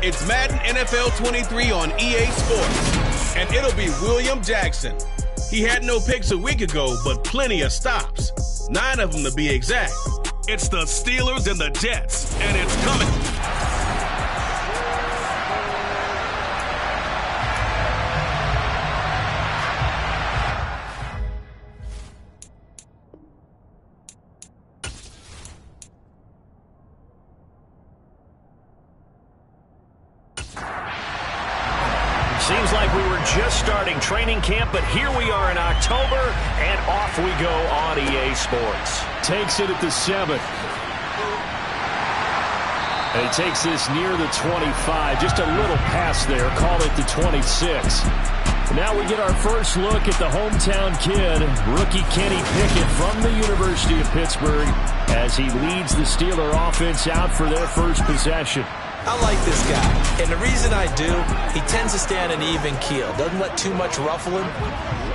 It's Madden NFL 23 on EA Sports, and it'll be William Jackson. He had no picks a week ago, but plenty of stops. 9 of them to be exact. It's the Steelers and the Jets, and it's coming. Seems like we were just starting training camp, but here we are in October, and off we go on EA Sports. Takes it at the 7. And he takes this near the 25. Just a little pass there. Call it the 26. Now we get our first look at the hometown kid, rookie Kenny Pickett from the University of Pittsburgh, as he leads the Steeler offense out for their first possession. I like this guy, and the reason I do, he tends to stay on an even keel. Doesn't let too much ruffle him.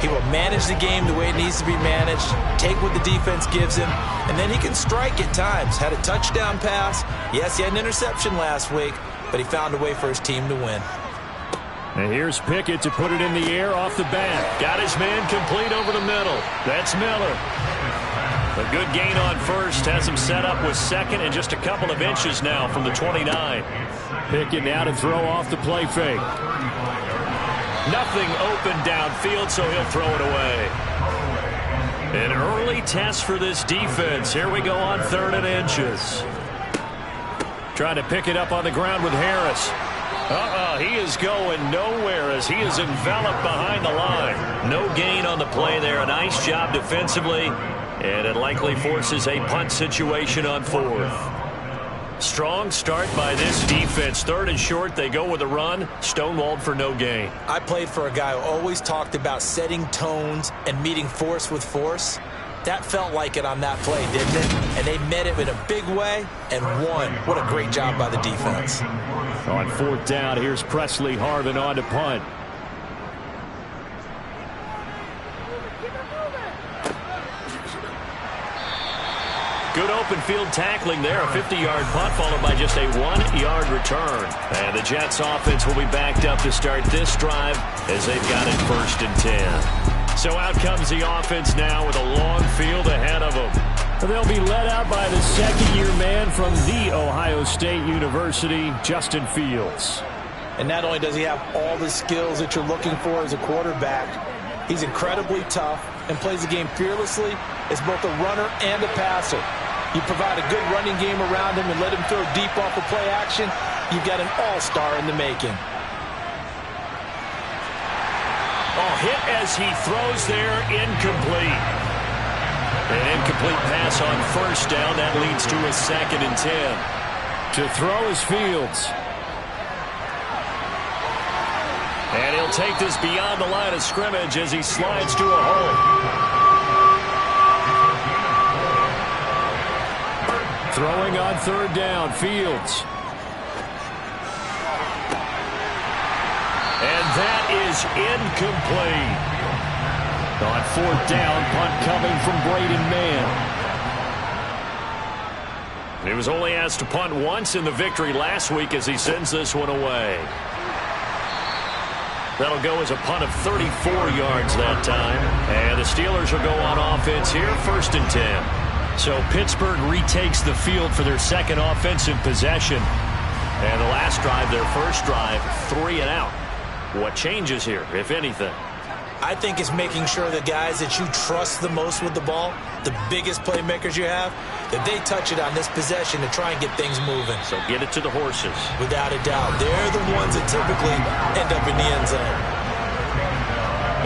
He will manage the game the way it needs to be managed, take what the defense gives him, and then he can strike at times. Had a touchdown pass. Yes, he had an interception last week, but he found a way for his team to win. And here's Pickett to put it in the air off the bat. Got his man complete over the middle. That's Miller. A good gain on first, has him set up with second and just a couple of inches now from the 29. Pickett now to throw off the play fake. Nothing open downfield, so he'll throw it away. An early test for this defense. Here we go on 3rd and inches. Trying to pick it up on the ground with Harris. He is going nowhere as he is enveloped behind the line. No gain on the play there. A nice job defensively. And it likely forces a punt situation on 4th. Strong start by this defense. 3rd and short, they go with a run. Stonewalled for no gain. I played for a guy who always talked about setting tones and meeting force with force. That felt like it on that play, didn't it? And they met it in a big way and won. What a great job by the defense. On 4th down, here's Presley Harvin on to punt. Good open field tackling there. A 50-yard punt followed by just a 1-yard return. And the Jets offense will be backed up to start this drive as they've got it 1st and 10. So out comes the offense now with a long field ahead of them. They'll be led out by the second-year man from The Ohio State University, Justin Fields. And not only does he have all the skills that you're looking for as a quarterback, he's incredibly tough and plays the game fearlessly as both a runner and a passer. You provide a good running game around him and let him throw deep off of play action, you've got an all-star in the making. Hit as he throws there, incomplete. An incomplete pass on 1st down. That leads to a 2nd and 10. To throw is Fields. And he'll take this beyond the line of scrimmage as he slides to a hole. Throwing on 3rd down, Fields. And that is incomplete. On 4th down, punt coming from Braden Mann. He was only asked to punt once in the victory last week as he sends this one away. That'll go as a punt of 34 yards that time. And the Steelers will go on offense here, 1st and 10. So Pittsburgh retakes the field for their second offensive possession. And the last drive, their first drive, 3 and out. What changes here, if anything? I think it's making sure the guys that you trust the most with the ball, the biggest playmakers you have, that they touch it on this possession to try and get things moving. So get it to the horses. Without a doubt. They're the ones that typically end up in the end zone.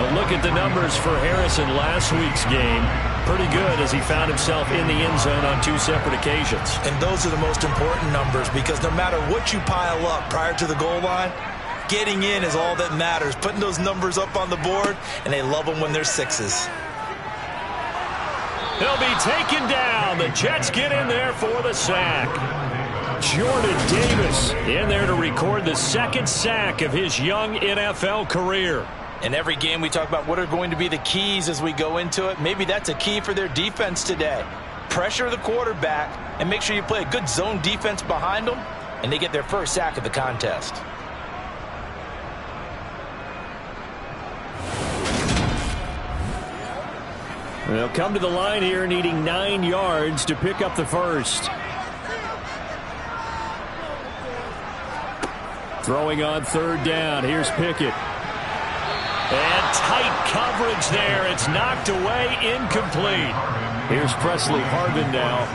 Well, look at the numbers for Harrison last week's game. Pretty good as he found himself in the end zone on 2 separate occasions. And those are the most important numbers because no matter what you pile up prior to the goal line, getting in is all that matters. Putting those numbers up on the board, and they love them when they're 6s. He'll be taken down. The Jets get in there for the sack. Jordan Davis in there to record the 2nd sack of his young NFL career. In every game we talk about what are going to be the keys as we go into it. Maybe that's a key for their defense today. Pressure the quarterback and make sure you play a good zone defense behind them. and they get their first sack of the contest. They'll come to the line here needing 9 yards to pick up the first. Throwing on third down. Here's Pickett. And tight coverage there. It's knocked away, incomplete. Here's Presley Harvin now.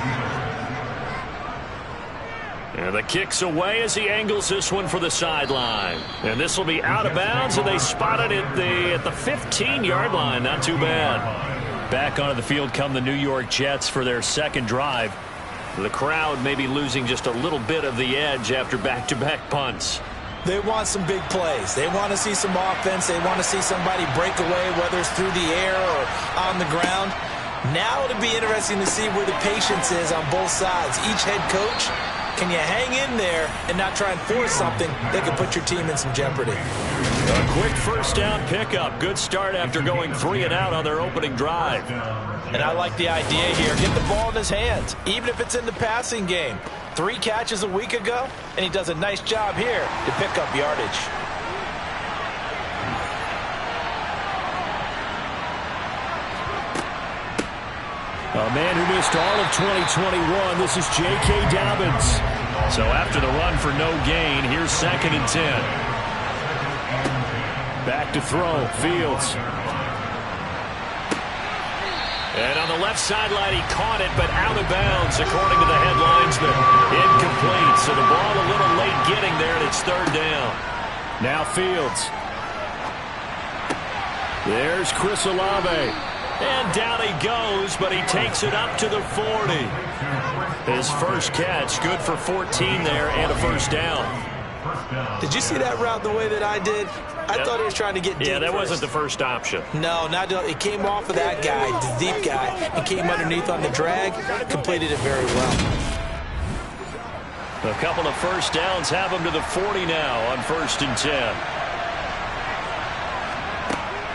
And the kick's away as he angles this one for the sideline. And this will be out of bounds, and they spotted it at the 15-yard line. Not too bad. Back onto the field come the New York Jets for their second drive. The crowd may be losing just a little bit of the edge after back-to-back punts. They want some big plays. They want to see some offense. They want to see somebody break away, whether it's through the air or on the ground. Now it'll be interesting to see where the patience is on both sides. Each head coach, can you hang in there and not try and force something that could put your team in some jeopardy? A quick first down pickup. Good start after going 3 and out on their opening drive. And I like the idea here. Get the ball in his hands, even if it's in the passing game. 3 catches a week ago, and he does a nice job here to pick up yardage. A man who missed all of 2021. This is J.K. Dobbins. So after the run for no gain, here's 2nd and 10. Back to throw. Fields. And on the left sideline, he caught it, but out of bounds, according to the head linesman. Incomplete, so the ball a little late getting there, and it's 3rd down. Now Fields. There's Chris Olave. And down he goes, but he takes it up to the 40. His first catch, good for 14 there, and a first down. Did you see that route the way that I did? I thought he was trying to get deep. Yeah, that first. wasn't the first option. No, not it came off of that guy, the deep guy, and came underneath on the drag, completed it very well. A couple of first downs have him to the 40 now on 1st and 10.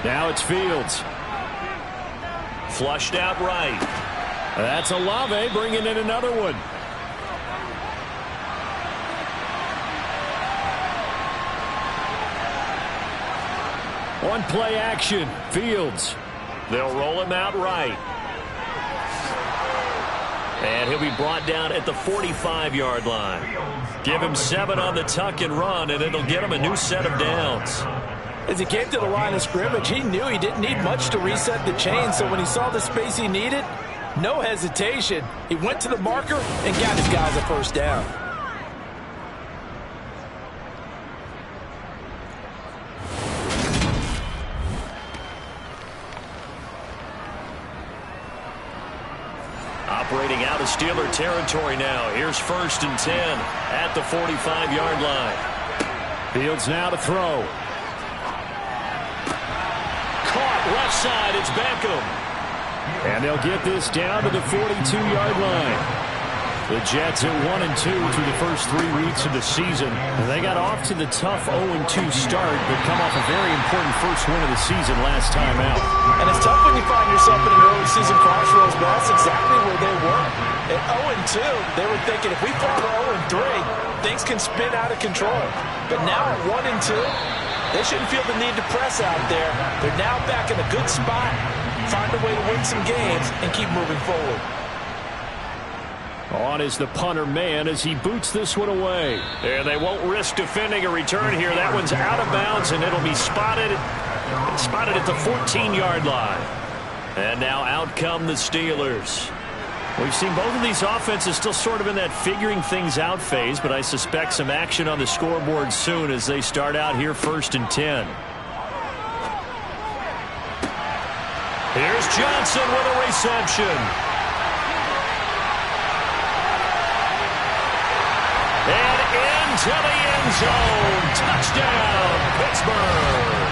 Now it's Fields. Flushed out right. That's Olave bringing in another one. On play action, Fields. They'll roll him out right. And he'll be brought down at the 45-yard line. Give him 7 on the tuck and run, and it'll get him a new set of downs. As he came to the line of scrimmage, he knew he didn't need much to reset the chain, so when he saw the space he needed, no hesitation. He went to the marker and got his guys a first down. Operating out of Steeler territory now. Here's 1st and 10 at the 45-yard line. Fields now to throw. Caught left side. It's Beckham. And they'll get this down to the 42-yard line. The Jets at 1-2 through the first 3 weeks of the season. And they got off to the tough 0-2 start, but come off a very important first win of the season last time out. And it's tough when you find yourself in an early season crossroads, but that's exactly where they were. At 0-2, they were thinking if we fall to 0-3, things can spin out of control. But now at 1-2, they shouldn't feel the need to press out there. They're now back in a good spot, find a way to win some games, and keep moving forward. On is the punter man as he boots this one away. And they won't risk defending a return here. That one's out of bounds, and it'll be spotted at the 14-yard line. And now out come the Steelers. We've seen both of these offenses still sort of in that figuring things out phase, but I suspect some action on the scoreboard soon as they start out here 1st and 10. Here's Johnson with a reception. And into the end zone. Touchdown, Pittsburgh.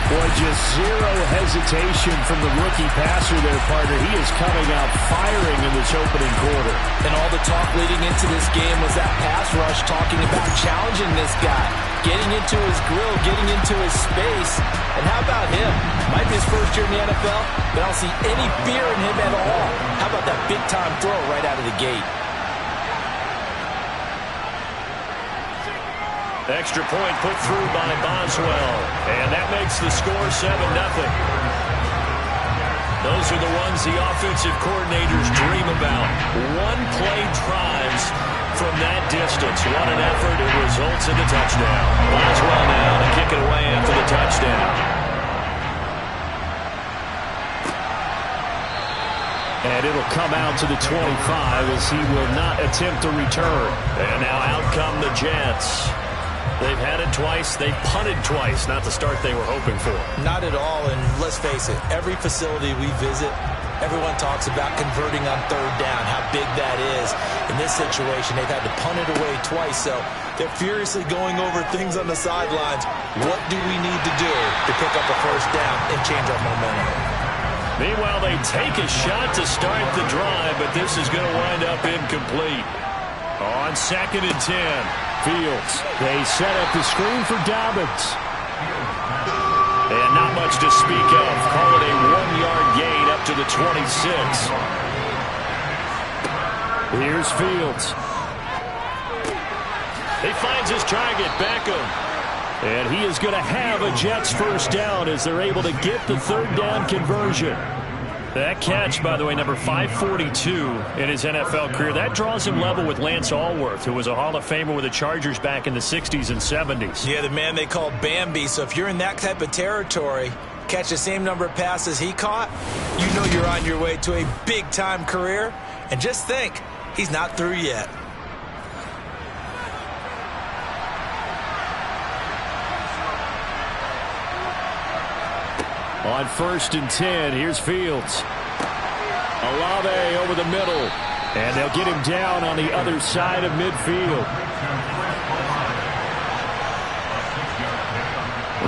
Boy, just zero hesitation from the rookie passer there, partner. He is coming out firing in this opening quarter. And all the talk leading into this game was that pass rush, talking about challenging this guy, getting into his grill, getting into his space. And how about him? Might be his first year in the NFL, but I don't see any fear in him at all. How about that big-time throw right out of the gate? Extra point put through by Boswell. And that makes the score 7-0. Those are the ones the offensive coordinators dream about. One-play drives from that distance. What an effort. It results in the touchdown. Boswell now to kick it away after the touchdown. And it'll come out to the 25 as he will not attempt to return. And now out come the Jets. They've had it twice. They've punted twice. Not the start they were hoping for. Not at all, and let's face it, every facility we visit, everyone talks about converting on third down, how big that is. In this situation, they've had to punt it away twice, so they're furiously going over things on the sidelines. What do we need to do to pick up a first down and change our momentum? Meanwhile, they take a shot to start the drive, but this is going to wind up incomplete. On 2nd and 10. Fields. They set up the screen for Dobbins. And not much to speak of. Call it a 1-yard gain up to the 26. Here's Fields. He finds his target, Beckham. And he is going to have a Jets first down as they're able to get the third down conversion. That catch, by the way, number 542 in his NFL career, that draws him level with Lance Allworth, who was a Hall of Famer with the Chargers back in the 60s and 70s. Yeah, the man they called Bambi. So if you're in that type of territory, catch the same number of passes he caught, you know you're on your way to a big-time career. And just think, he's not through yet. On 1st and 10, here's Fields. Olave over the middle. And they'll get him down on the other side of midfield.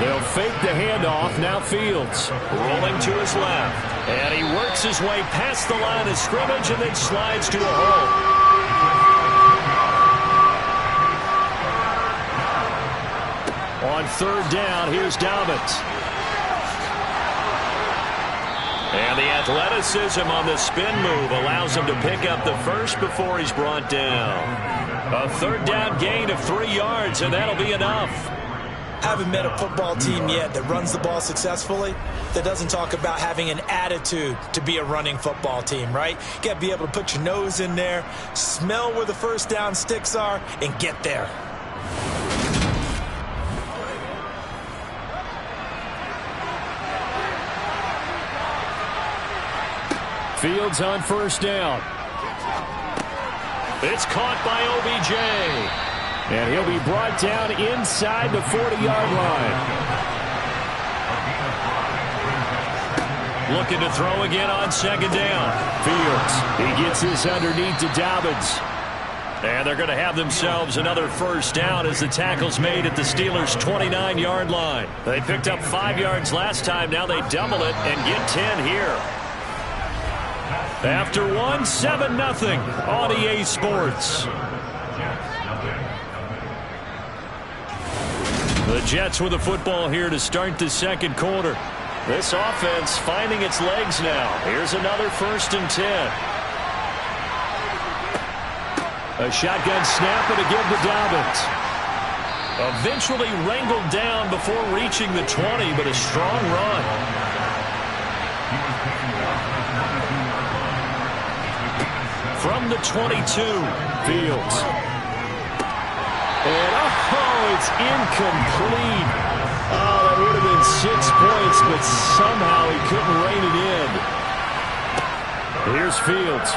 They'll fake the handoff. Now Fields. Rolling to his left. And he works his way past the line of scrimmage and then slides to a hole. On 3rd down, here's Dobbins. And the athleticism on the spin move allows him to pick up the first before he's brought down. A 3rd down gain of 3 yards, and that'll be enough. Haven't met a football team yet that runs the ball successfully that doesn't talk about having an attitude to be a running football team, right? You got to be able to put your nose in there, smell where the first down sticks are, and get there. Fields on 1st down. It's caught by OBJ. And he'll be brought down inside the 40-yard line. Looking to throw again on 2nd down. Fields. He gets this underneath to Dobbins. And they're going to have themselves another first down as the tackle's made at the Steelers' 29-yard line. They picked up 5 yards last time. Now they double it and get 10 here. After 7-0 on EA Sports. The Jets with the football here to start the 2nd quarter. This offense finding its legs now. Here's another 1st and 10. A shotgun snap and a give to Dobbins. Eventually wrangled down before reaching the 20, but a strong run. From the 22, Fields. And it's incomplete. Oh, that would have been 6 points, but somehow he couldn't rein it in. Here's Fields.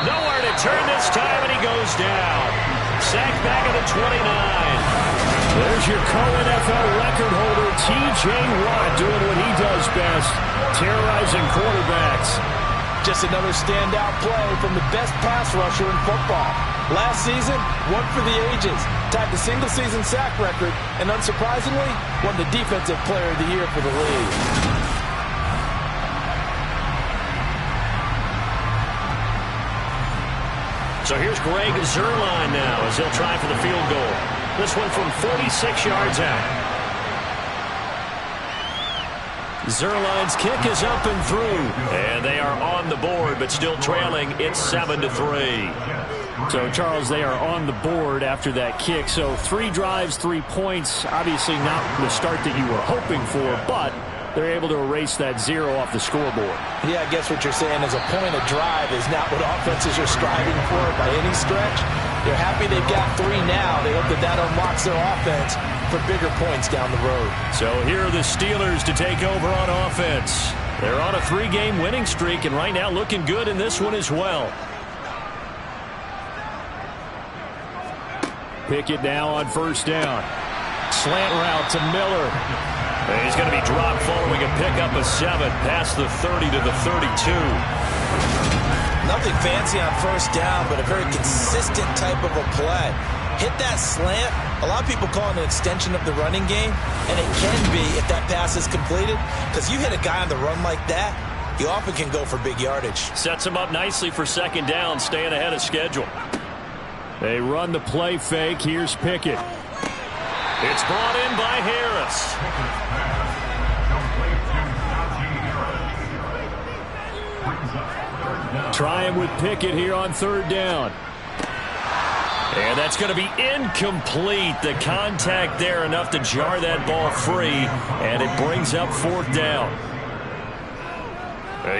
Nowhere to turn this time, and he goes down. Sacked back at the 29. There's your co-NFL record holder, T.J. Watt, doing what he does best, terrorizing quarterbacks. Just another standout play from the best pass rusher in football. Last season, one for the ages. Tied the single-season sack record, and unsurprisingly, won the Defensive Player of the Year for the league. So here's Greg Zuerlein now as he'll try for the field goal. This one from 46 yards out. Zuerlein's kick is up and through. And they are on the board, but still trailing. It's 7-3. So, Charles, they are on the board after that kick. So 3 drives, 3 points. Obviously not the start that you were hoping for, but they're able to erase that 0 off the scoreboard. Yeah, I guess what you're saying is a point of drive is not what offenses are striving for by any stretch. They're happy they've got 3 now. They hope that that unlocks their offense for bigger points down the road. So here are the Steelers to take over on offense. They're on a 3-game winning streak, and right now looking good in this one as well. Pickett now on first down. Slant route to Miller. He's going to be dropped following a pickup of 7 past the 30 to the 32. Nothing fancy on first down, but a very consistent type of a play. Hit that slant. A lot of people call it an extension of the running game, and it can be if that pass is completed, because you hit a guy on the run like that, you often can go for big yardage. Sets him up nicely for second down, staying ahead of schedule. They run the play fake. Here's Pickett. It's brought in by Harris. Trying with Pickett here on third down. And that's going to be incomplete. The contact there enough to jar that ball free, and it brings up fourth down.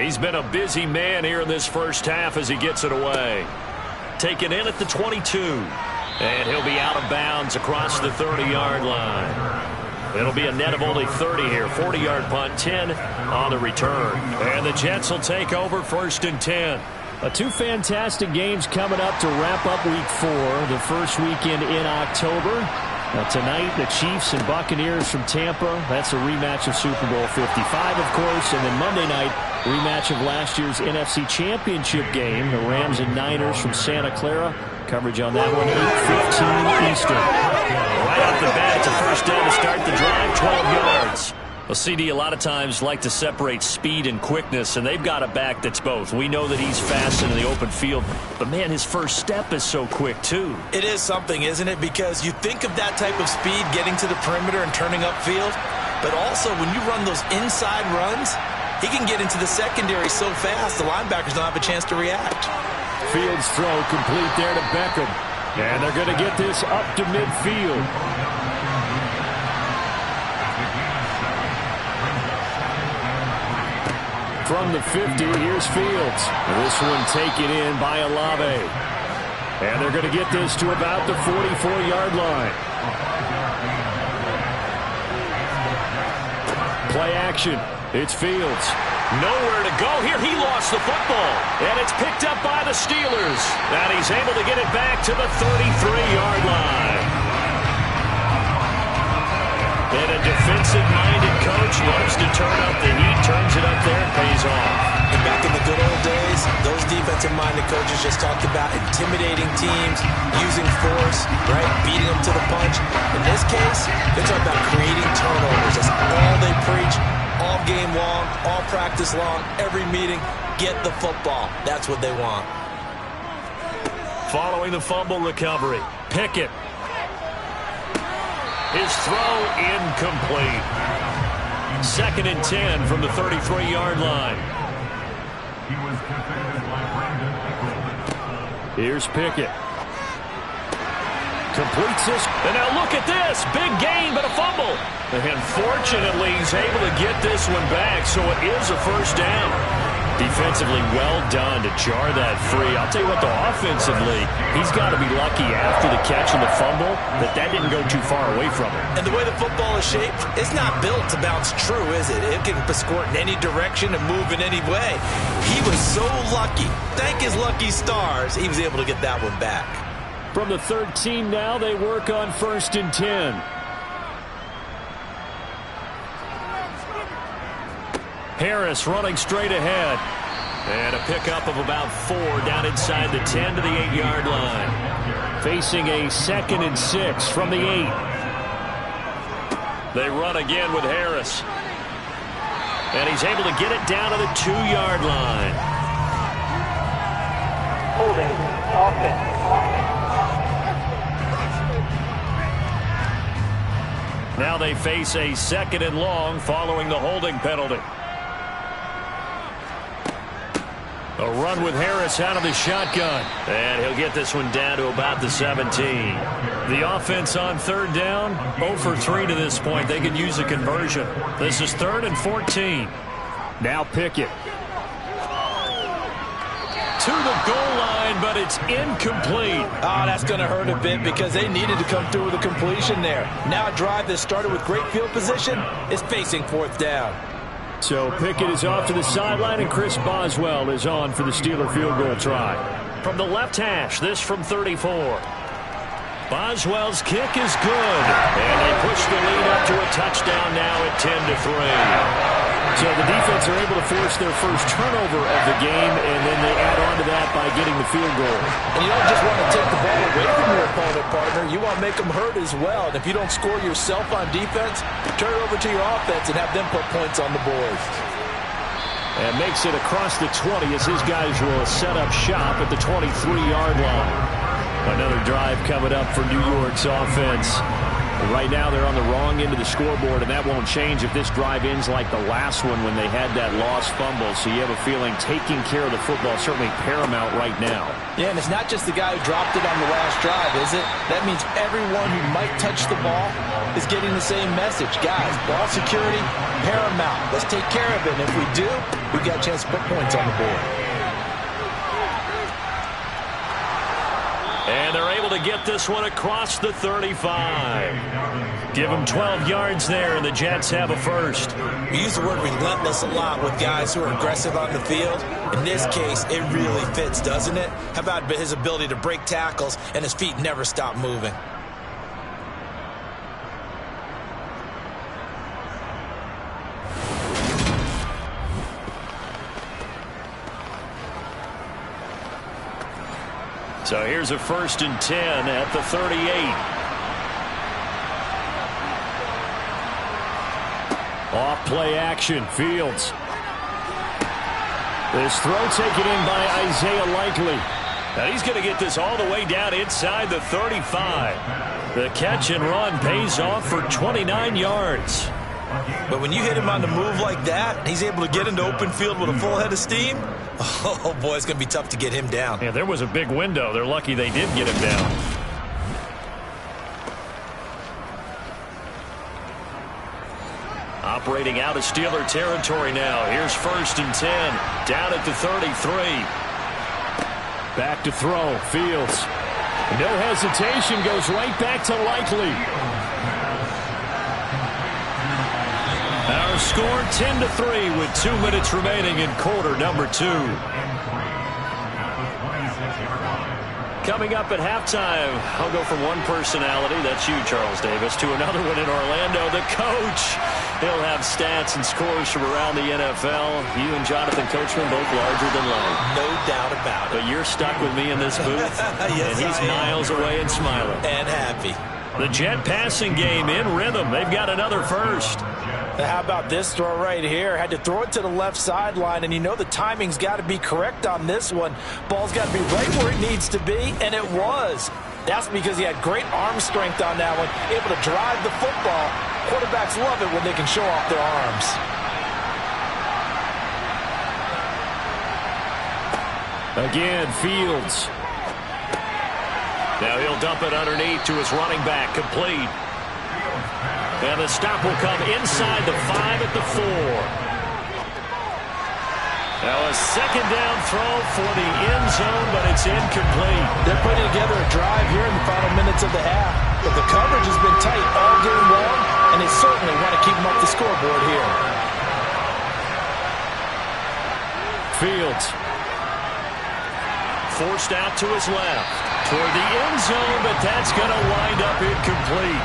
He's been a busy man here in this first half as he gets it away. Taken in at the 22. And he'll be out of bounds across the 30-yard line. It'll be a net of only 30 here. 40-yard punt, 10 on the return. And the Jets will take over first and 10. 2 fantastic games coming up to wrap up Week 4, the first weekend in October. Tonight, the Chiefs and Buccaneers from Tampa. That's a rematch of Super Bowl 55, of course. And then Monday night, rematch of last year's NFC Championship game, the Rams and Niners from Santa Clara. Coverage on that one, 8:15 Eastern. Right off the bat, it's a first down to start the drive, 12 yards. Well, CD, a lot of times like to separate speed and quickness, and they've got a back that's both. We know that he's fast in the open field, but, man, his first step is so quick, too. It is something, isn't it? Because you think of that type of speed getting to the perimeter and turning upfield, but also when you run those inside runs, he can get into the secondary so fast the linebackers don't have a chance to react. Fields throw complete there to Beckham. And they're going to get this up to midfield. From the 50, here's Fields. This one taken in by Olave. And they're going to get this to about the 44-yard line. Play action. It's Fields. Nowhere to go here. He lost the football. And it's picked up by the Steelers. And he's able to get it back to the 33-yard line. And a defensive-minded coach loves to turn up the heat, turns it up there, and pays off. And back in the good old days, those defensive-minded coaches just talked about intimidating teams, using force, right, beating them to the punch. In this case, they're talking about creating turnovers. That's all they preach, all game long, all practice long, every meeting. Get the football. That's what they want. Following the fumble recovery, Pickett. His throw incomplete. Second and 10 from the 33-yard line. Here's Pickett. Completes this. And now look at this. Big gain, but a fumble. And fortunately, he's able to get this one back, so it is a first down. Defensively, well done to jar that free. I'll tell you what, though, offensively, he's got to be lucky after the catch and the fumble that didn't go too far away from him. And the way the football is shaped, it's not built to bounce true, is it? It can squirt in any direction and move in any way. He was so lucky. Thank his lucky stars, he was able to get that one back. From the 13 now, they work on first and 10. Harris running straight ahead. And a pickup of about 4 down inside the 10 to the 8-yard line. Facing a 2nd and 6 from the 8. They run again with Harris. And he's able to get it down to the 2-yard line. Holding offense. Now they face a 2nd and long following the holding penalty. A run with Harris out of the shotgun. And he'll get this one down to about the 17. The offense on third down, 0 for 3 to this point. They could use a conversion. This is 3rd and 14. Now Pickett. To the goal line, but it's incomplete. Oh, that's going to hurt a bit because they needed to come through with a completion there. Now a drive that started with great field position is facing 4th down. So Pickett is off to the sideline, and Chris Boswell is on for the Steeler field goal try. From the left hash, this from 34. Boswell's kick is good. And they push the lead up to a touchdown now at 10-3. So the defense are able to force their first turnover of the game, and then they add on to that by getting the field goal. And you don't just want to take the ball away from your opponent, partner. You want to make them hurt as well. And if you don't score yourself on defense, turn it over to your offense and have them put points on the board. And makes it across the 20 as his guys will set up shop at the 23-yard line. Another drive coming up for New York's offense. Right now they're on the wrong end of the scoreboard, and that won't change if this drive ends like the last one when they had that lost fumble. So you have a feeling taking care of the football is certainly paramount right now. Yeah, and it's not just the guy who dropped it on the last drive, is it? That means everyone who might touch the ball is getting the same message. Guys, ball security, paramount. Let's take care of it. And if we do, we've got a chance to put points on the board. And they're able to get this one across the 35. Give them 12 yards there, and the Jets have a first. We use the word relentless a lot with guys who are aggressive on the field. In this case, it really fits, doesn't it? How about his ability to break tackles and his feet never stop moving? So here's a 1st and 10 at the 38. Off play action, Fields. This throw taken in by Isaiah Likely. Now he's going to get this all the way down inside the 35. The catch and run pays off for 29 yards. But when you hit him on the move like that, he's able to get into open field with a full head of steam. Oh, boy, it's going to be tough to get him down. Yeah, there was a big window. They're lucky they did get him down. Operating out of Steeler territory now. Here's 1st and 10. Down at the 33. Back to throw. Fields. No hesitation. Goes right back to Likely. Our score 10-3 with 2 minutes remaining in quarter number 2. Coming up at halftime, I'll go from one personality, that's you, Charles Davis, to another one in Orlando, the coach. He'll have stats and scores from around the NFL. You and Jonathan Coachman both larger than life. No doubt about it. But you're stuck with me in this booth, yes, and he's miles away and smiling. And happy. The Jet passing game in rhythm. They've got another first. How about this throw right here? Had to throw it to the left sideline, and you know the timing's got to be correct on this one. Ball's got to be right where it needs to be, and it was. That's because he had great arm strength on that one, able to drive the football. Quarterbacks love it when they can show off their arms. Again, Fields. Now he'll dump it underneath to his running back, complete. And the stop will come inside the 5 at the 4. Now a 2nd down throw for the end zone, but it's incomplete. They're putting together a drive here in the final minutes of the half. But the coverage has been tight all game long, and they certainly want to keep them up the scoreboard here. Fields. Forced out to his left. Toward the end zone, but that's going to wind up incomplete.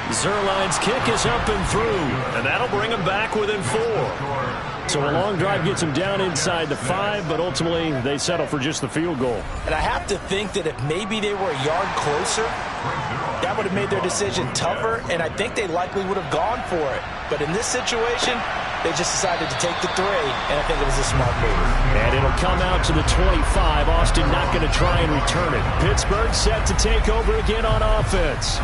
Zerline's kick is up and through, and that'll bring him back within 4. So a long drive gets them down inside the 5, but ultimately they settle for just the field goal. And I have to think that if maybe they were a yard closer, that would have made their decision tougher, and I think they likely would have gone for it. But in this situation, they just decided to take the 3, and I think it was a smart move. And it'll come out to the 25. Austin not going to try and return it. Pittsburgh set to take over again on offense.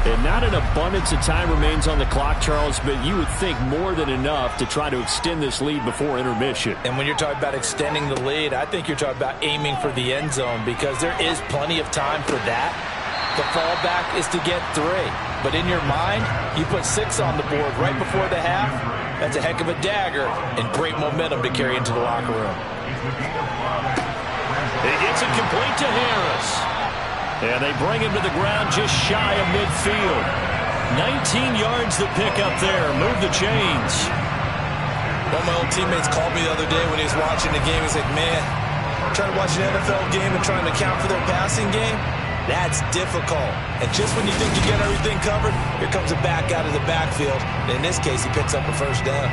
And not an abundance of time remains on the clock, Charles, but you would think more than enough to try to extend this lead before intermission. And when you're talking about extending the lead, I think you're talking about aiming for the end zone because there is plenty of time for that. The fallback is to get 3. But in your mind, you put 6 on the board right before the half. That's a heck of a dagger and great momentum to carry into the locker room. He gets it complete to Harris. And they bring him to the ground just shy of midfield. 19 yards to pick up there. Move the chains. One of my old teammates called me the other day when he was watching the game. He's like, man, trying to watch an NFL game and trying to account for their passing game, that's difficult. And just when you think you get everything covered, here comes a back out of the backfield. And in this case, he picks up a first down.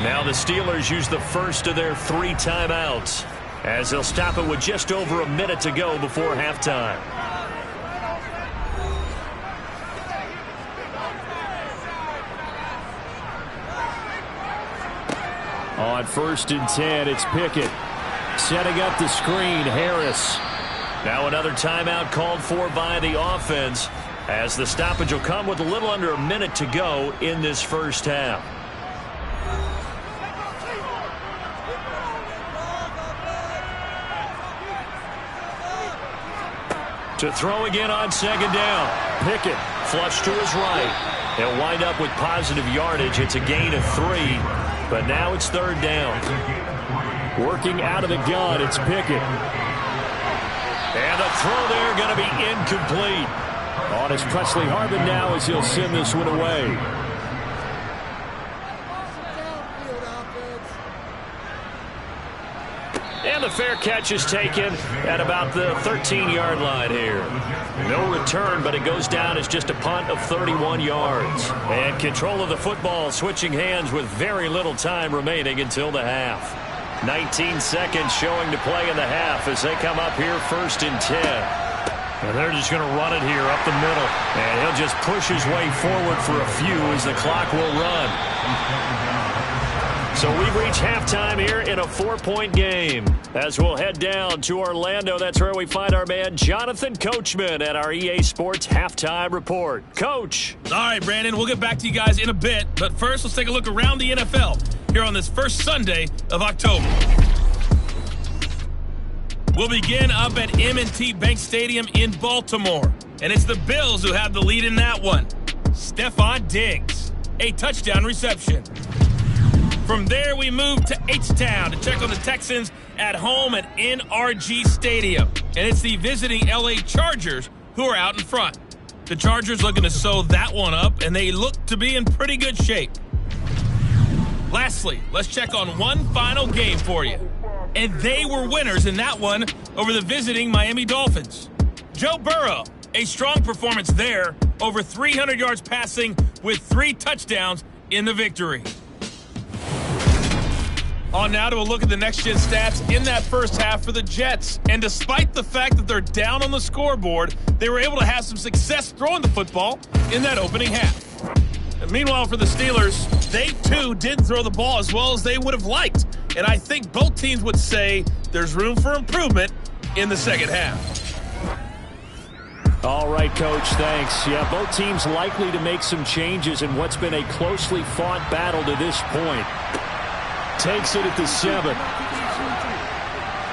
Now the Steelers use the first of their 3 timeouts, as they'll stop it with just over a minute to go before halftime. On 1st and 10, it's Pickett. Setting up the screen, Harris. Now another timeout called for by the offense, as the stoppage will come with a little under a minute to go in this first half. To throw again on 2nd down. Pickett flush to his right. They'll wind up with positive yardage. It's a gain of 3, but now it's 3rd down. Working out of the gun, it's Pickett. And the throw there going to be incomplete. On his Presley Harvin now as he'll send this one away. And the fair catch is taken at about the 13-yard line here. No return, but it goes down as just a punt of 31 yards. And control of the football switching hands with very little time remaining until the half. 19 seconds showing to play in the half as they come up here 1st and 10. And they're just going to run it here up the middle. And he'll just push his way forward for a few as the clock will run. So we've reached halftime here in a 4-point game. As we'll head down to Orlando, that's where we find our man Jonathan Coachman at our EA Sports Halftime Report. Coach. All right, Brandon, we'll get back to you guys in a bit. But first, let's take a look around the NFL here on this first Sunday of October. We'll begin up at M&T Bank Stadium in Baltimore. And it's the Bills who have the lead in that one. Stephon Diggs, a touchdown reception. From there, we move to H-Town to check on the Texans at home at NRG Stadium. And it's the visiting LA Chargers who are out in front. The Chargers looking to sew that one up, and they look to be in pretty good shape. Lastly, let's check on one final game for you. And they were winners in that one over the visiting Miami Dolphins. Joe Burrow, a strong performance there, over 300 yards passing with 3 touchdowns in the victory. On now to a look at the next-gen stats in that first half for the Jets. And despite the fact that they're down on the scoreboard, they were able to have some success throwing the football in that opening half. And meanwhile, for the Steelers, they too did throw the ball as well as they would have liked. And I think both teams would say there's room for improvement in the second half. All right, Coach, thanks. Yeah, both teams likely to make some changes in what's been a closely fought battle to this point. Takes it at the 7.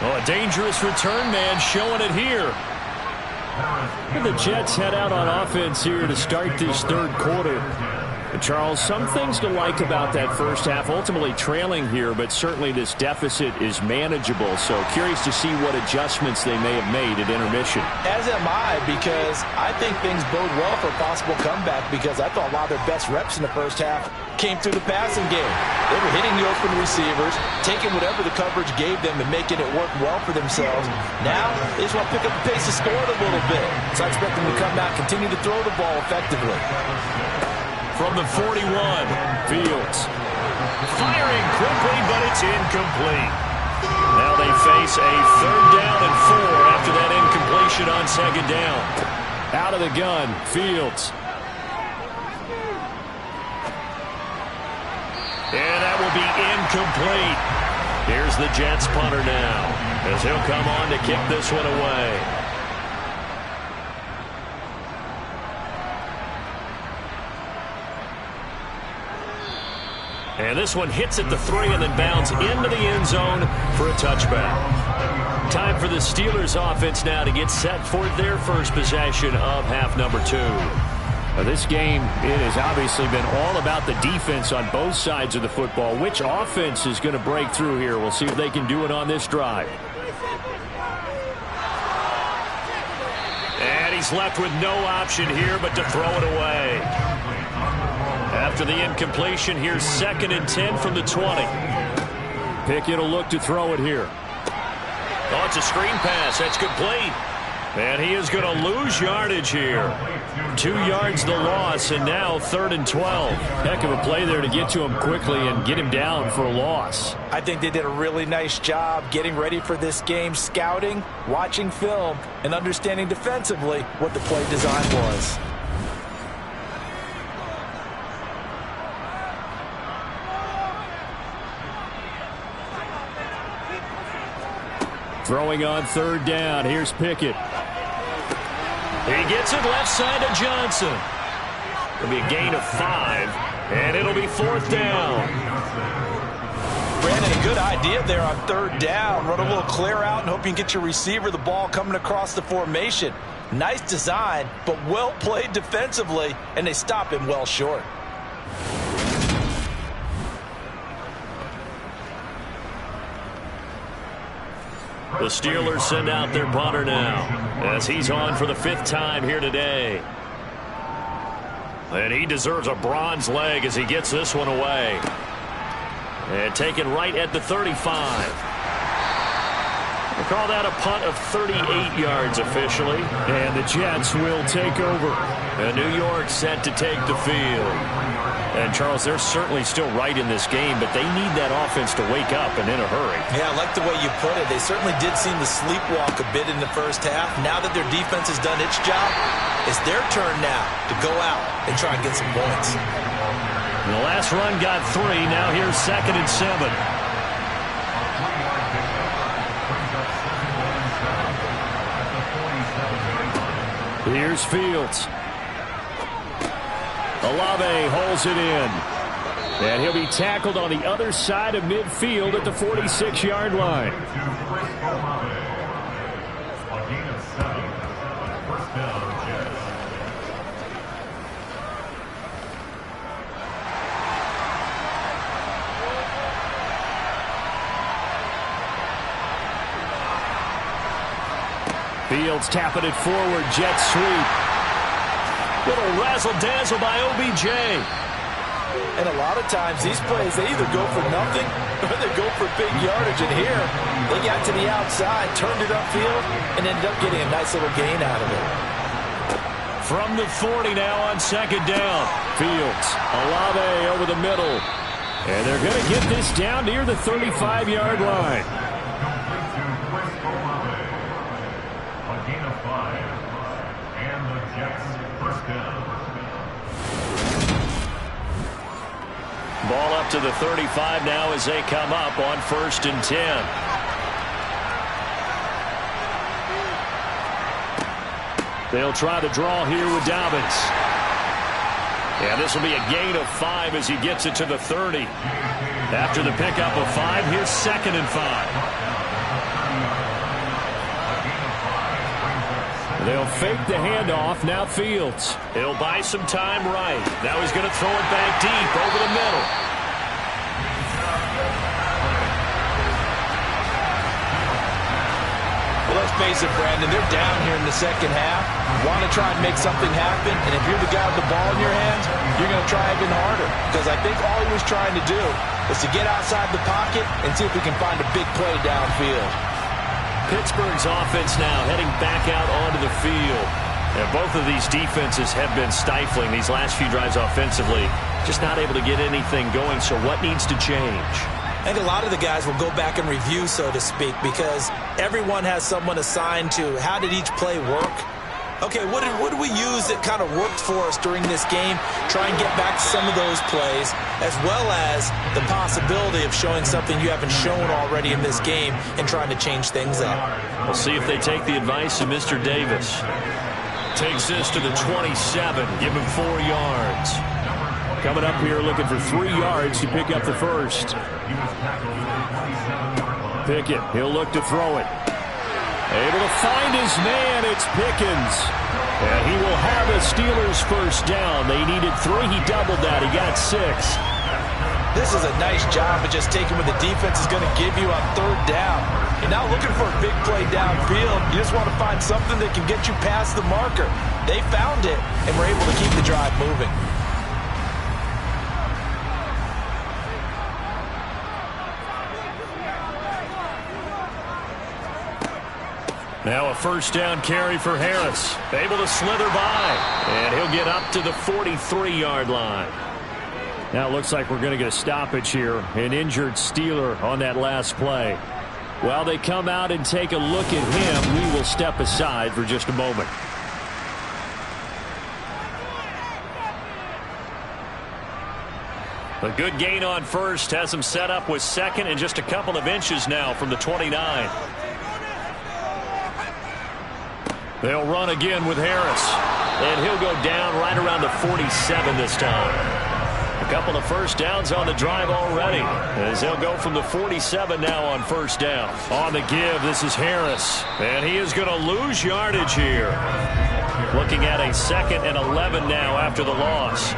Oh, a dangerous return man showing it here. And the Jets head out on offense here to start this 3rd quarter. And Charles, some things to like about that first half, ultimately trailing here, but certainly this deficit is manageable. So curious to see what adjustments they may have made at intermission. As am I, because I think things bode well for a possible comeback, because I thought a lot of their best reps in the first half came through the passing game. They were hitting the open receivers, taking whatever the coverage gave them and making it work well for themselves. Now, they just want to pick up the pace of scoring a little bit. So I expect them to come out, continue to throw the ball effectively. From the 41, Fields. Firing quickly, but it's incomplete. Now they face a 3rd down and 4 after that incompletion on 2nd down. Out of the gun, Fields. And that will be incomplete. Here's the Jets punter now, as he'll come on to kick this one away. And this one hits at the 3 and then bounds into the end zone for a touchback. Time for the Steelers offense now to get set for their first possession of half number 2. Now this game, it has obviously been all about the defense on both sides of the football. Which offense is going to break through here? We'll see if they can do it on this drive. And he's left with no option here but to throw it away. After the incompletion, here's 2nd and 10 from the 20. Pickett will look to throw it here. Oh, it's a screen pass. That's complete. And he is going to lose yardage here. 2 yards the loss, and now 3rd and 12. Heck of a play there to get to him quickly and get him down for a loss. I think they did a really nice job getting ready for this game, scouting, watching film, and understanding defensively what the play design was. Throwing on 3rd down. Here's Pickett. He gets it left side to Johnson. It'll be a gain of 5, and it'll be 4th down. Brandon, a good idea there on 3rd down. Run a little clear out and hope you can get your receiver the ball coming across the formation. Nice design, but well played defensively, and they stop him well short. The Steelers send out their punter now as he's on for the 5th time here today. And he deserves a bronze leg as he gets this one away. And taken right at the 35. We'll call that a punt of 38 yards officially. And the Jets will take over. And New York set to take the field. And, Charles, they're certainly still right in this game, but they need that offense to wake up and in a hurry. Yeah, I like the way you put it. They certainly did seem to sleepwalk a bit in the first half. Now that their defense has done its job, it's their turn now to go out and try and get some points. And the last run got 3. Now here's 2nd and 7. Here's Fields. Olave holds it in. And he'll be tackled on the other side of midfield at the 46-yard line. Fields tapping it forward. Jet sweep. Little razzle-dazzle by OBJ. And a lot of times these plays, they either go for nothing or they go for big yardage. And here, they got to the outside, turned it upfield, and ended up getting a nice little gain out of it. From the 40 now on 2nd down. Fields, Olave over the middle. And they're going to get this down near the 35-yard line. Ball up to the 35 now as they come up on 1st and 10. They'll try the draw here with Dobbins. And this will be a gain of 5 as he gets it to the 30. After the pickup of 5, here's 2nd and 5. They'll fake the handoff. Now Fields. He'll buy some time right. Now he's going to throw it back deep over the middle. Well, let's face it, Brandon, they're down here in the second half. Want to try and make something happen, and if you're the guy with the ball in your hands, you're going to try even harder. Because I think all he was trying to do was to get outside the pocket and see if we can find a big play downfield. Pittsburgh's offense now heading back out onto the field. And both of these defenses have been stifling these last few drives offensively. Just not able to get anything going, so what needs to change? I think a lot of the guys will go back and review, so to speak, because everyone has someone assigned to how did each play work. Okay, what did we use that kind of worked for us during this game? Try and get back to some of those plays, as well as the possibility of showing something you haven't shown already in this game and trying to change things up. We'll see if they take the advice of Mr. Davis. Takes this to the 27, give him 4 yards. coming up here looking for 3 yards to pick up the first. Pickett, he'll look to throw it. Able to find his man, it's Pickens. And he will have a Steelers first down. They needed 3, he doubled that, he got 6. This is a nice job of just taking what the defense is going to give you on 3rd down. You're not looking for a big play downfield. You just want to find something that can get you past the marker. They found it and were able to keep the drive moving. Now a first down carry for Harris. Able to slither by. And he'll get up to the 43-yard line. Now it looks like we're going to get a stoppage here. An injured Steeler on that last play. While they come out and take a look at him, we will step aside for just a moment. A good gain on first has him set up with 2nd and just a couple of inches now from the 29. They'll run again with Harris. And he'll go down right around the 47 this time. A couple of first downs on the drive already, as they'll go from the 47 now on first down. On the give, this is Harris. And he is going to lose yardage here. Looking at a 2nd and 11 now after the loss.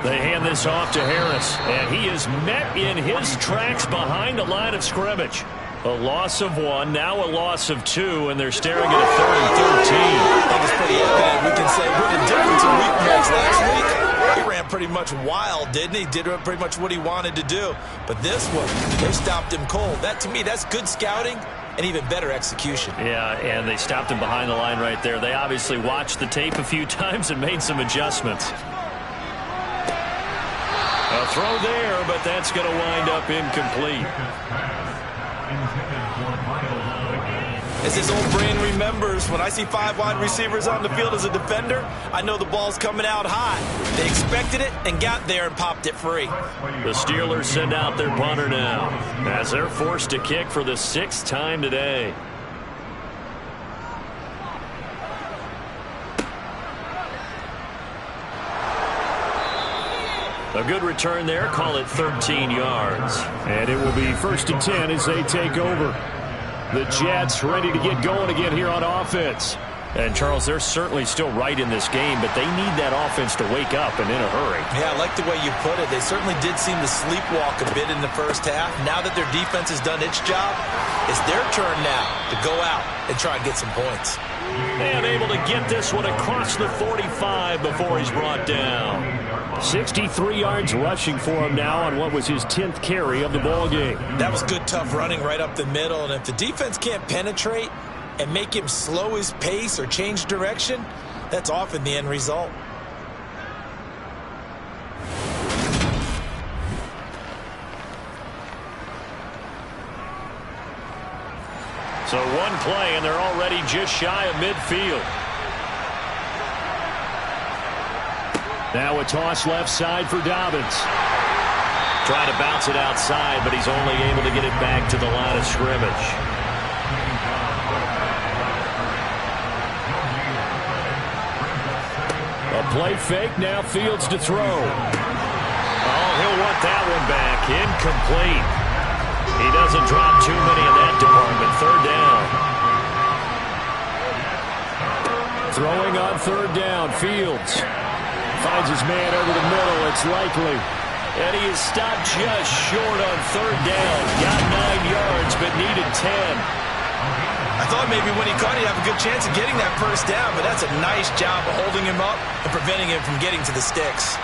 They hand this off to Harris, and he is met in his tracks behind the line of scrimmage. A loss of 1, now a loss of 2, and they're staring at a 3rd and 13. I think it's pretty evident. We can say what a difference a week makes. Last week, he ran pretty much wild, didn't he? Did pretty much what he wanted to do. But this one, they stopped him cold. That, to me, that's good scouting and even better execution. Yeah, and they stopped him behind the line right there. They obviously watched the tape a few times and made some adjustments. A throw there, but that's going to wind up incomplete. As his old brain remembers, when I see 5 wide receivers on the field as a defender, I know the ball's coming out high. They expected it and got there and popped it free. The Steelers send out their punter now, as they're forced to kick for the 6th time today. A good return there, call it 13 yards. And it will be 1st and 10 as they take over. The Jets ready to get going again here on offense. And, Charles, they're certainly still right in this game, but they need that offense to wake up and in a hurry. Yeah, I like the way you put it. They certainly did seem to sleepwalk a bit in the first half. Now that their defense has done its job, it's their turn now to go out and try and get some points. And able to get this one across the 45 before he's brought down. 63 yards rushing for him now on what was his 10th carry of the ball game. That was good, tough running right up the middle. And if the defense can't penetrate and make him slow his pace or change direction, that's often the end result. So one play, and they're already just shy of midfield. Now a toss left side for Dobbins. Trying to bounce it outside, but he's only able to get it back to the line of scrimmage. A play fake, now Fields to throw. Oh, he'll want that one back. Incomplete. He doesn't drop too many in that department. 3rd down. Throwing on 3rd down, Fields. Finds his man over the middle. It's likely. And he is stopped just short on 3rd down. Got 9 yards, but needed 10. I thought maybe when he caught it, he'd have a good chance of getting that first down, but that's a nice job of holding him up and preventing him from getting to the sticks.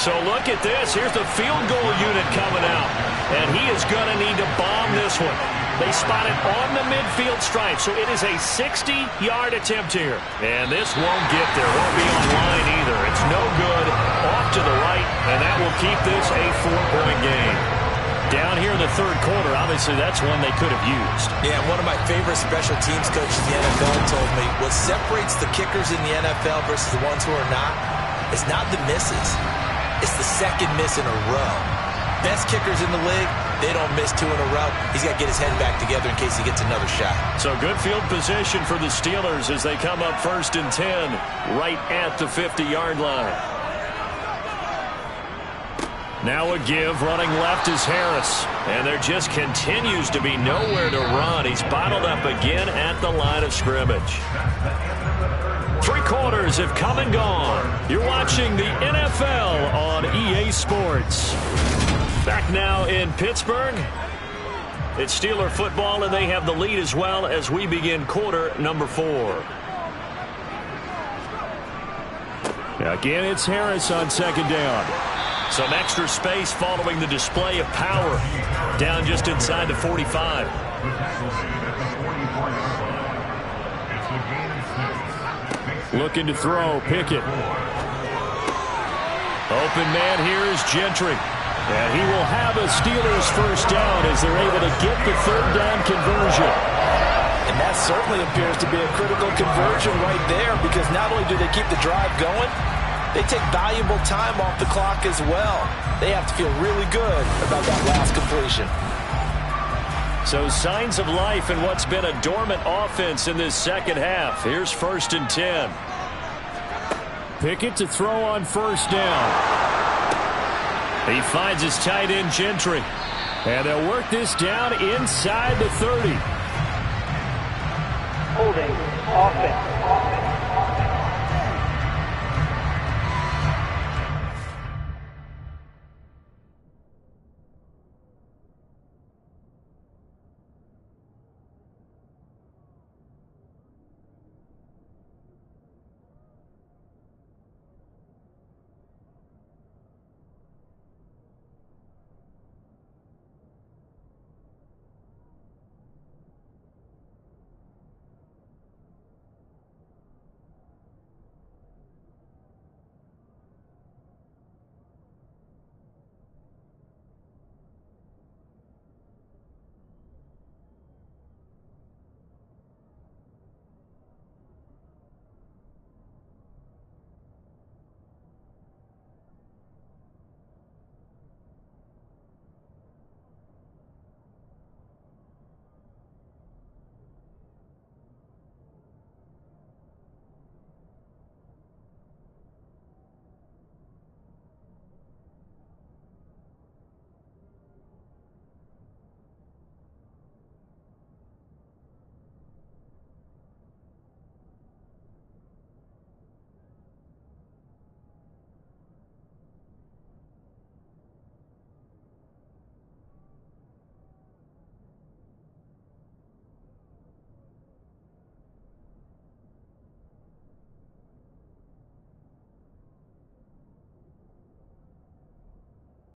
So look at this. Here's the field goal unit coming out. And he is going to need to bomb this one. They spot it on the midfield stripe, so it is a 60-yard attempt here. And this won't get there. Won't be on line either. It's no good. Off to the right, and that will keep this a 4-point game. Down here in the 3rd quarter, obviously that's one they could have used. Yeah, one of my favorite special teams coaches in the NFL told me what separates the kickers in the NFL versus the ones who are not is not the misses. It's the second miss in a row. Best kickers in the league, they don't miss 2 in a row. He's got to get his head back together in case he gets another shot. So good field position for the Steelers as they come up 1st and 10 right at the 50-yard line. Now a give, running left is Harris. And there just continues to be nowhere to run. He's bottled up again at the line of scrimmage. 3 quarters have come and gone. You're watching the NFL on EA Sports. Back now in Pittsburgh. It's Steeler football, and they have the lead as well as we begin quarter number 4. Again, it's Harris on 2nd down. Some extra space following the display of power. Down just inside the 45. Looking to throw, Pickett. Open man here is Gentry. And he will have a Steelers first down as they're able to get the 3rd down conversion. And that certainly appears to be a critical conversion right there, because not only do they keep the drive going, they take valuable time off the clock as well. They have to feel really good about that last completion. So signs of life in what's been a dormant offense in this second half. Here's 1st and 10. Pickett to throw on 1st down. He finds his tight end Gentry. And they'll work this down inside the 30. Holding offense.